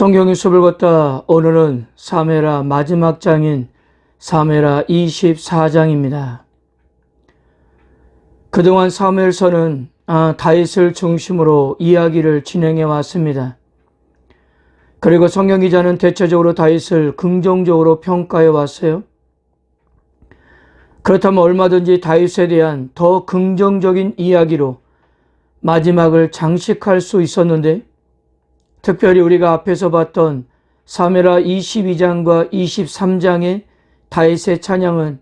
성경의 숲을 걷다 오늘은 사무엘하 마지막 장인 사무엘하 24장입니다. 그동안 사무엘서는 다윗을 중심으로 이야기를 진행해 왔습니다. 그리고 성경 기자는 대체적으로 다윗을 긍정적으로 평가해 왔어요. 그렇다면 얼마든지 다윗에 대한 더 긍정적인 이야기로 마지막을 장식할 수 있었는데, 특별히 우리가 앞에서 봤던 사무엘하 22장과 23장의 다윗의 찬양은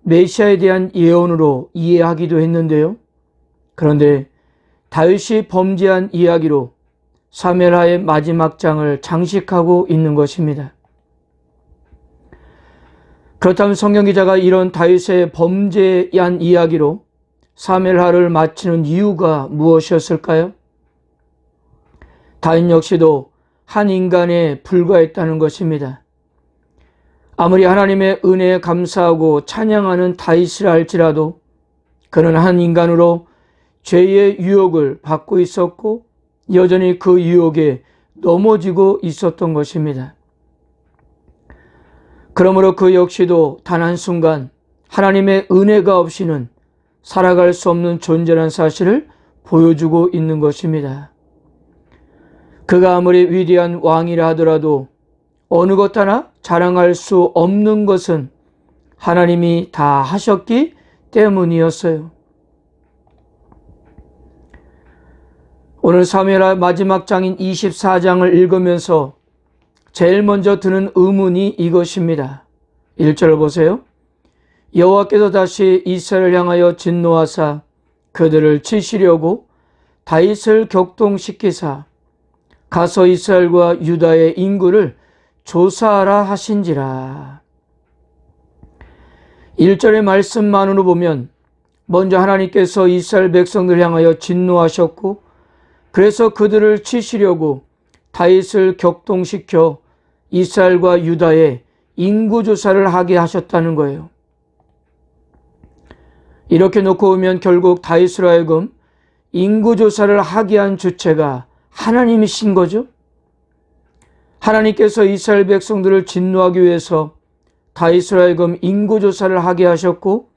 메시아에 대한 예언으로 이해하기도 했는데요. 그런데 다윗이 범죄한 이야기로 사무엘하의 마지막 장을 장식하고 있는 것입니다. 그렇다면 성경 기자가 이런 다윗의 범죄한 이야기로 사무엘하를 마치는 이유가 무엇이었을까요? 다윗 역시도 한 인간에 불과했다는 것입니다. 아무리 하나님의 은혜에 감사하고 찬양하는 다윗이라 할지라도 그는 한 인간으로 죄의 유혹을 받고 있었고 여전히 그 유혹에 넘어지고 있었던 것입니다. 그러므로 그 역시도 단 한순간 하나님의 은혜가 없이는 살아갈 수 없는 존재라는 사실을 보여주고 있는 것입니다. 그가 아무리 위대한 왕이라 하더라도 어느 것 하나 자랑할 수 없는 것은 하나님이 다 하셨기 때문이었어요. 오늘 사무엘하 마지막 장인 24장을 읽으면서 제일 먼저 드는 의문이 이것입니다. 1절을 보세요. 여호와께서 다시 이스라엘을 향하여 진노하사 그들을 치시려고 다윗을 격동시키사 가서 이스라엘과 유다의 인구를 조사하라 하신지라. 1절의 말씀만으로 보면 먼저 하나님께서 이스라엘 백성들을 향하여 진노하셨고 그래서 그들을 치시려고 다윗을 격동시켜 이스라엘과 유다의 인구조사를 하게 하셨다는 거예요. 이렇게 놓고 보면 결국 다윗으로 하여금 인구조사를 하게 한 주체가 하나님이신 거죠. 하나님께서 이스라엘 백성들을 진노하기 위해서 다윗으로 하여금 인구조사를 하게 하셨고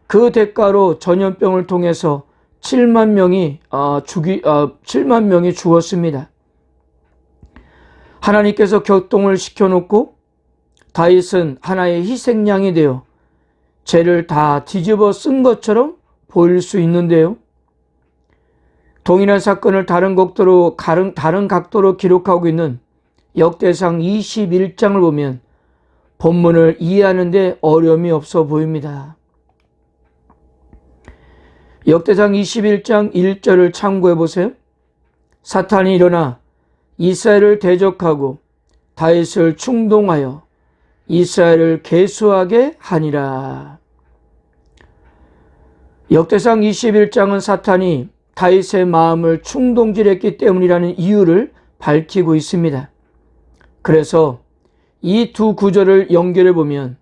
그 대가로 전염병을 통해서 7만 명이 죽었습니다. 하나님께서 격동을 시켜놓고 다윗은 하나의 희생양이 되어 죄를 다 뒤집어 쓴 것처럼 보일 수 있는데요. 동일한 사건을 다른 각도로 기록하고 있는 역대상 21장을 보면 본문을 이해하는 데 어려움이 없어 보입니다. 역대상 21장 1절을 참고해 보세요. 사탄이 일어나 이스라엘을 대적하고 다윗을 충동하여 이스라엘을 계수하게 하니라. 역대상 21장은 사탄이 다윗의 마음을 충동질했기 때문이라는 이유를 밝히고 있습니다. 그래서 이 두 구절을 연결해 보면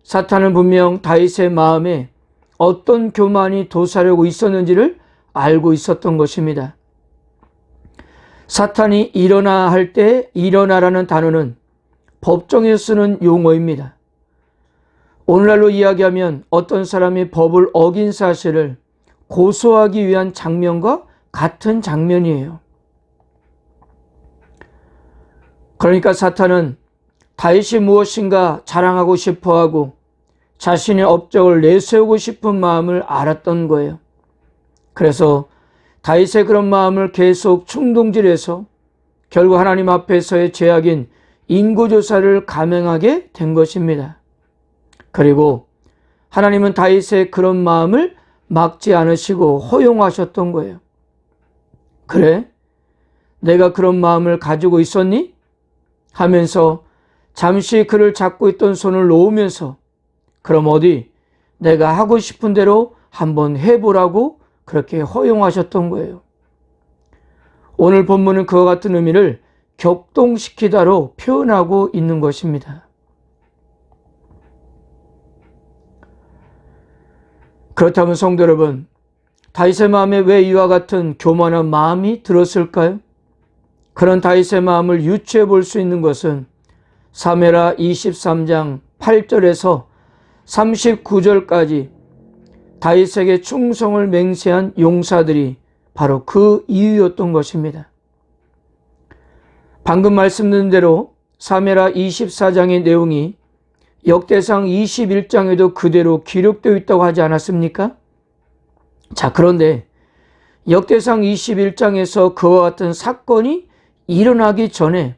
사탄은 분명 다윗의 마음에 어떤 교만이 도사리고 있었는지를 알고 있었던 것입니다. 사탄이 일어나 할 때 일어나라는 단어는 법정에 쓰는 용어입니다. 오늘날로 이야기하면 어떤 사람이 법을 어긴 사실을 고소하기 위한 장면과 같은 장면이에요. 그러니까 사탄은 다윗이 무엇인가 자랑하고 싶어하고 자신의 업적을 내세우고 싶은 마음을 알았던 거예요. 그래서 다윗의 그런 마음을 계속 충동질해서 결국 하나님 앞에서의 죄악인 인구조사를 감행하게 된 것입니다. 그리고 하나님은 다윗의 그런 마음을 막지 않으시고 허용하셨던 거예요. 그래? 내가 그런 마음을 가지고 있었니? 하면서 잠시 그를 잡고 있던 손을 놓으면서 그럼 어디 내가 하고 싶은 대로 한번 해보라고 그렇게 허용하셨던 거예요. 오늘 본문은 그와 같은 의미를 격동시키다로 표현하고 있는 것입니다. 그렇다면 성도 여러분, 다윗의 마음에 왜 이와 같은 교만한 마음이 들었을까요? 그런 다윗의 마음을 유추해 볼 수 있는 것은 사무엘하 23장 8절에서 39절까지 다윗에게 충성을 맹세한 용사들이 바로 그 이유였던 것입니다. 방금 말씀드린 대로 사무엘하 24장의 내용이 역대상 21장에도 그대로 기록되어 있다고 하지 않았습니까? 자, 그런데 역대상 21장에서 그와 같은 사건이 일어나기 전에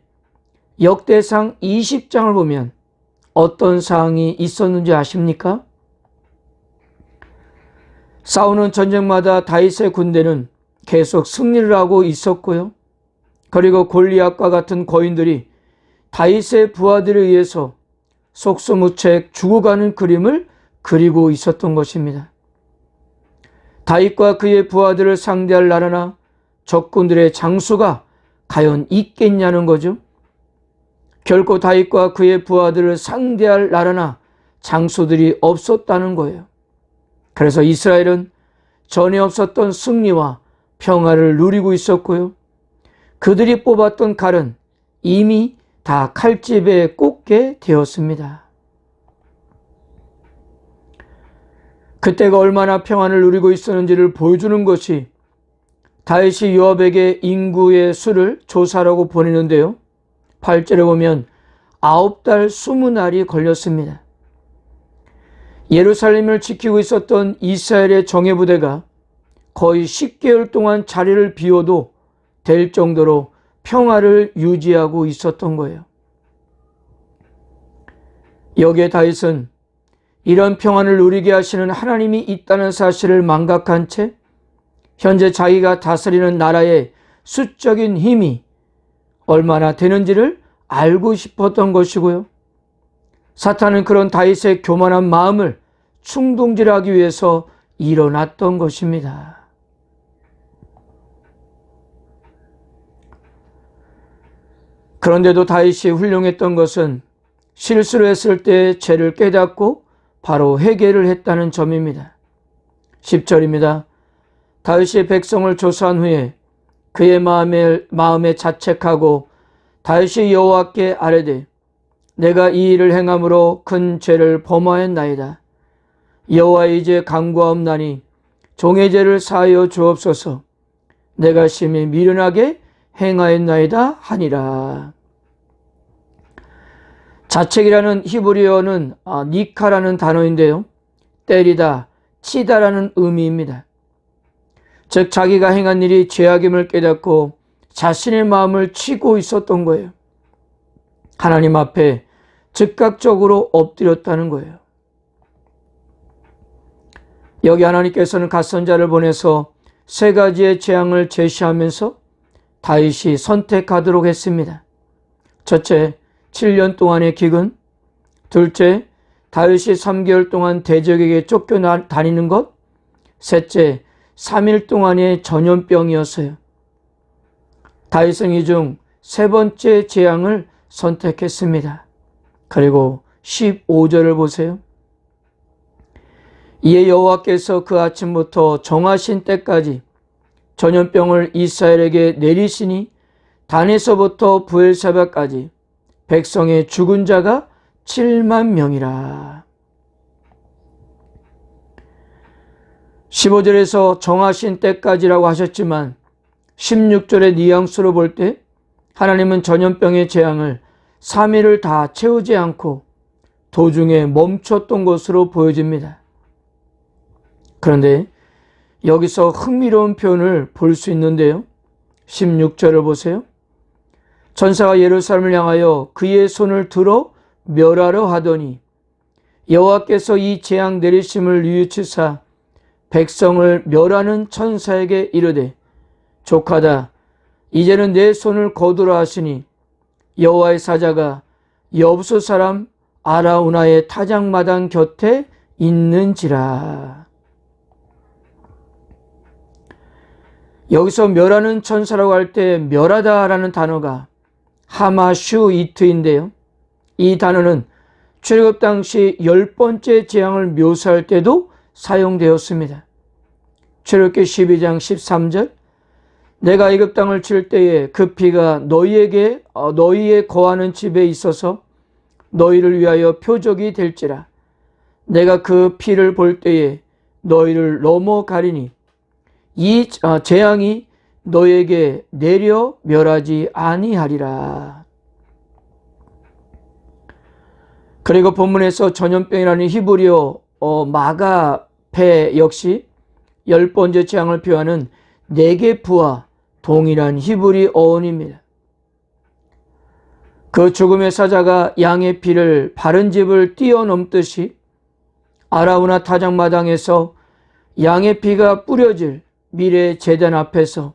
역대상 20장을 보면 어떤 사항이 있었는지 아십니까? 싸우는 전쟁마다 다윗의 군대는 계속 승리를 하고 있었고요. 그리고 골리앗과 같은 거인들이 다윗의 부하들에 의해서 속수무책 죽어가는 그림을 그리고 있었던 것입니다. 다윗과 그의 부하들을 상대할 나라나 적군들의 장수가 과연 있겠냐는 거죠. 결코 다윗과 그의 부하들을 상대할 나라나 장수들이 없었다는 거예요. 그래서 이스라엘은 전에 없었던 승리와 평화를 누리고 있었고요. 그들이 뽑았던 칼은 이미 다 칼집에 꽂게 되었습니다. 그때가 얼마나 평안을 누리고 있었는지를 보여주는 것이 다윗이 요압에게 인구의 수를 조사하라고 보내는데요. 8절에 보면 9달 20날이 걸렸습니다. 예루살렘을 지키고 있었던 이스라엘의 정예부대가 거의 10개월 동안 자리를 비워도 될 정도로 평화를 유지하고 있었던 거예요. 여기에 다윗은 이런 평안을 누리게 하시는 하나님이 있다는 사실을 망각한 채 현재 자기가 다스리는 나라의 수적인 힘이 얼마나 되는지를 알고 싶었던 것이고요. 사탄은 그런 다윗의 교만한 마음을 충동질하기 위해서 일어났던 것입니다. 그런데도 다윗이 훌륭했던 것은 실수를 했을 때 죄를 깨닫고 바로 회개를 했다는 점입니다. 10절입니다. 다윗이 백성을 조사한 후에 그의 마음에 자책하고 다윗이 여호와께 아뢰되 내가 이 일을 행함으로 큰 죄를 범하였나이다. 여호와의 이제 간구하옵나니 종의 죄를 사하여 주옵소서. 내가 심히 미련하게 행하였나이다 하니라. 자책이라는 히브리어는 니카라는 단어인데요. 때리다, 치다라는 의미입니다. 즉 자기가 행한 일이 죄악임을 깨닫고 자신의 마음을 치고 있었던 거예요. 하나님 앞에 즉각적으로 엎드렸다는 거예요. 여기 하나님께서는 갓선자를 보내서 세 가지의 재앙을 제시하면서 다윗이 선택하도록 했습니다. 첫째, 7년 동안의 기근. 둘째, 다윗이 3개월 동안 대적에게 쫓겨다니는 것. 셋째, 3일 동안의 전염병이었어요. 다윗은 이 중 세 번째 재앙을 선택했습니다. 그리고 15절을 보세요. 이에 여호와께서 그 아침부터 정하신 때까지 전염병을 이스라엘에게 내리시니 단에서부터 브엘세바까지 백성의 죽은 자가 7만 명이라. 15절에서 정하신 때까지라고 하셨지만 16절의 뉘앙스로 볼 때 하나님은 전염병의 재앙을 3일을 다 채우지 않고 도중에 멈췄던 것으로 보여집니다. 그런데 여기서 흥미로운 표현을 볼 수 있는데요. 16절을 보세요. 천사가 예루살렘을 향하여 그의 손을 들어 멸하려 하더니 여호와께서 이 재앙 내리심을 뉘우치사 백성을 멸하는 천사에게 이르되 족하다 이제는 내 손을 거두라 하시니 여호와의 사자가 여부수 사람 아라우나의 타작마당 곁에 있는지라. 여기서 멸하는 천사라고 할 때 멸하다라는 단어가 하마슈이트인데요. 이 단어는 출애굽 당시 10번째 재앙을 묘사할 때도 사용되었습니다. 출애굽기 12장 13절 내가 애굽 땅을 칠 때에 그 피가 너희의 거하는 집에 있어서 너희를 위하여 표적이 될지라. 내가 그 피를 볼 때에 너희를 넘어가리니 이 재앙이 너희에게 내려 멸하지 아니하리라. 그리고 본문에서 전염병이라는 히브리어 마가페 역시 10번째 재앙을 표하는 네게프와 동일한 히브리 어원입니다. 그 죽음의 사자가 양의 피를 바른 집을 뛰어넘듯이 아라우나 타작마당에서 양의 피가 뿌려질 미래 제단 앞에서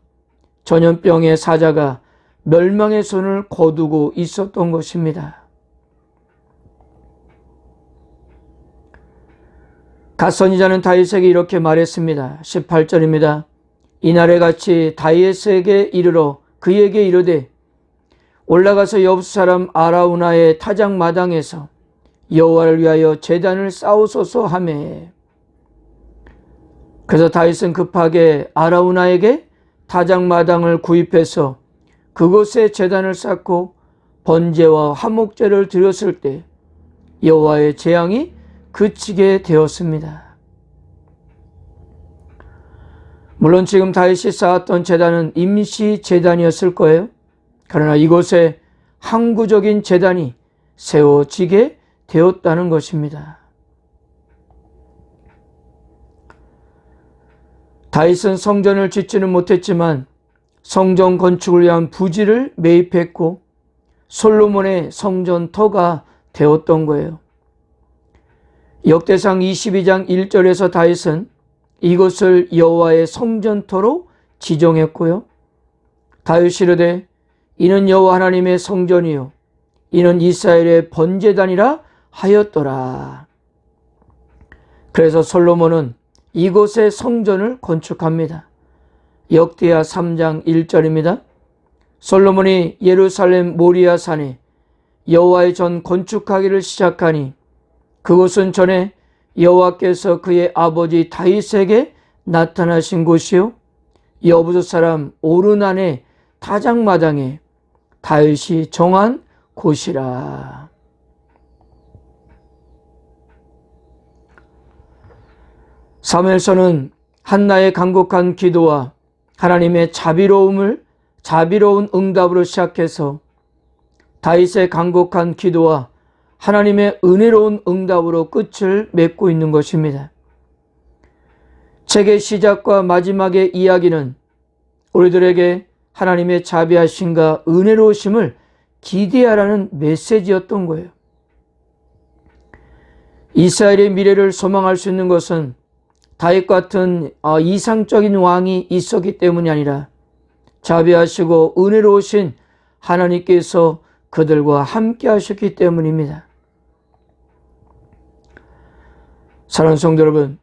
전염병의 사자가 멸망의 손을 거두고 있었던 것입니다. 갓선지자는 다윗에게 이렇게 말했습니다. 18절입니다. 이날에 같이 다윗에게 이르러 그에게 이르되 올라가서 여부스 사람 아라우나의 타작마당에서 여호와를 위하여 제단을 쌓으소서 하매. 그래서 다윗은 급하게 아라우나에게 타작마당을 구입해서 그곳에 제단을 쌓고 번제와 화목제를 드렸을 때 여호와의 재앙이 그치게 되었습니다. 물론 지금 다윗이 쌓았던 제단은 임시 제단이었을 거예요. 그러나 이곳에 항구적인 제단이 세워지게 되었다는 것입니다. 다윗은 성전을 짓지는 못했지만 성전 건축을 위한 부지를 매입했고 솔로몬의 성전터가 되었던 거예요. 역대상 22장 1절에서 다윗은 이곳을 여호와의 성전터로 지정했고요. 다윗이 이르되 이는 여호와 하나님의 성전이요 이는 이스라엘의 번제단이라 하였더라. 그래서 솔로몬은 이곳에 성전을 건축합니다. 역대하 3장 1절입니다. 솔로몬이 예루살렘 모리아 산에 여호와의 전 건축하기를 시작하니 그곳은 전에 여호와께서 그의 아버지 다윗에게 나타나신 곳이요 여부스 사람 오르난의 타작마당에 다윗이 정한 곳이라. 사무엘서는 한나의 간곡한 기도와 하나님의 자비로운 응답으로 시작해서 다윗의 간곡한 기도와 하나님의 은혜로운 응답으로 끝을 맺고 있는 것입니다. 책의 시작과 마지막의 이야기는 우리들에게 하나님의 자비하심과 은혜로우심을 기대하라는 메시지였던 거예요. 이스라엘의 미래를 소망할 수 있는 것은 다윗 같은 이상적인 왕이 있었기 때문이 아니라 자비하시고 은혜로우신 하나님께서 그들과 함께 하셨기 때문입니다. 사랑하는 성도 여러분,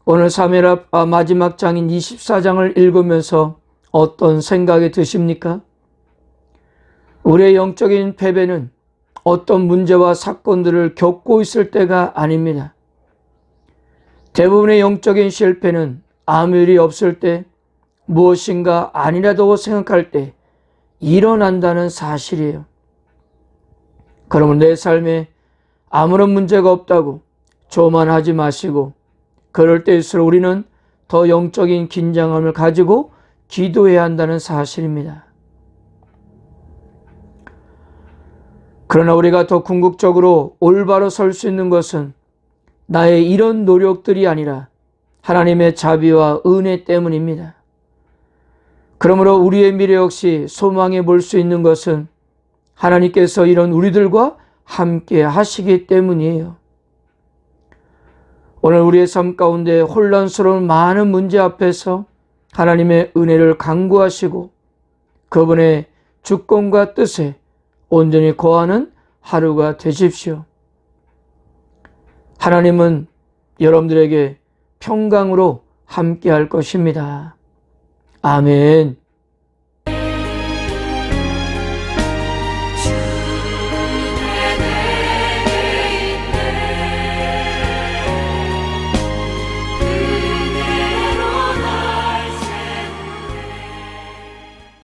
오늘 사무엘 마지막 장인 24장을 읽으면서 어떤 생각이 드십니까? 우리의 영적인 패배는 어떤 문제와 사건들을 겪고 있을 때가 아닙니다. 대부분의 영적인 실패는 아무 일이 없을 때, 무엇인가 아니라고 생각할 때 일어난다는 사실이에요. 그러면 내 삶에 아무런 문제가 없다고 조만하지 마시고 그럴 때일수록 우리는 더 영적인 긴장감을 가지고 기도해야 한다는 사실입니다. 그러나 우리가 더 궁극적으로 올바로 설 수 있는 것은 나의 이런 노력들이 아니라 하나님의 자비와 은혜 때문입니다. 그러므로 우리의 미래 역시 소망에 몰 수 있는 것은 하나님께서 이런 우리들과 함께 하시기 때문이에요. 오늘 우리의 삶 가운데 혼란스러운 많은 문제 앞에서 하나님의 은혜를 간구하시고 그분의 주권과 뜻에 온전히 거하는 하루가 되십시오. 하나님은 여러분들에게 평강으로 함께 할 것입니다. 아멘.